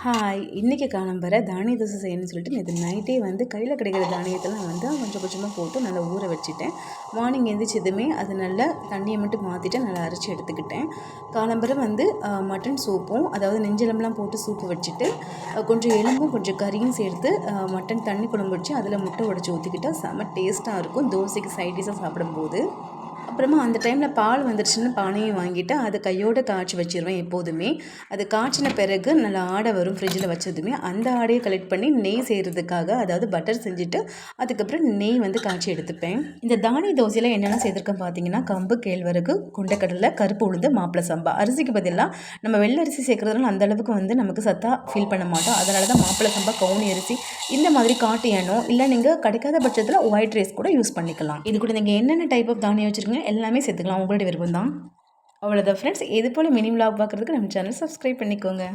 Hi, இன்றைக்கி காலம்பர தானிய தோசை செய்யணும்னு சொல்லிட்டு நேற்று நைட்டே கையில் கிடைக்கிற தானியத்தெல்லாம் கொஞ்சம் கொஞ்சமாக போட்டு நல்லா ஊற வச்சுட்டேன். மார்னிங் எழுந்திரிச்சதுமே அது நல்லா தண்ணியை மட்டும் மாற்றிட்டு நல்லா அரைச்சி எடுத்துக்கிட்டேன். காலம்பர மட்டன் சூப்பும், அதாவது நெஞ்செலும்புலாம் போட்டு சூப்பு வச்சுட்டு கொஞ்சம் எலும்பும் கொஞ்சம் கறியும் சேர்த்து மட்டன் தண்ணி குழம்பு வச்சு அதில் முட்டை உடச்சி ஊற்றிக்கிட்டால் செம்ம டேஸ்ட்டாக இருக்கும் தோசைக்கு சைட் டிஷ்ஷாக சாப்பிடும்போது. அப்புறமா அந்த டைமில் பால் வந்துருச்சுன்னு பானையும் வாங்கிட்டு அதை கையோடு காய்ச்சி வச்சிருவேன் எப்போதுமே. அது காய்ச்சின பிறகு நல்லா ஆடை வரும் ஃப்ரிட்ஜில் வச்சதுமே அந்த ஆடையை கலெக்ட் பண்ணி நெய் செய்கிறதுக்காக, அதாவது பட்டர் செஞ்சுட்டு அதுக்கப்புறம் நெய் காய்ச்சி எடுத்துப்பேன். இந்த தானிய தோசையில் என்னென்ன செய்திருக்கேன் பார்த்தீங்கன்னா, கம்பு, கேழ்வரகு, கொண்டைக்கடலை, கருப்பு உளுந்து, மாப்பிளை சம்பா. அரிசிக்கு பதிலாக நம்ம வெள்ளை அரிசி சேர்க்குறதுனால அந்தளவுக்கு நமக்கு சத்தாக ஃபீல் பண்ண மாட்டோம். அதனால தான் மாப்பிளை சம்பா, கவுனி அரிசி இந்த மாதிரி காட்டு ஏனோ இல்லை நீங்கள் கிடைக்காத பட்சத்தில் ஒயிட் ரைஸ் கூட யூஸ் பண்ணிக்கலாம். இது கூட நீங்கள் என்னென்ன டைப் ஆஃப் தானியம் வச்சுருக்கீங்க எல்லாமே சேர்த்துக்கலாம், உங்களுடைய விருப்பம் தான். அவ்வளோதான் ஃப்ரெண்ட்ஸ். இது போல் மினி விலாக் பார்க்குறதுக்கு நம்ம சேனல் சப்ஸ்கிரைப் பண்ணிக்கோங்க.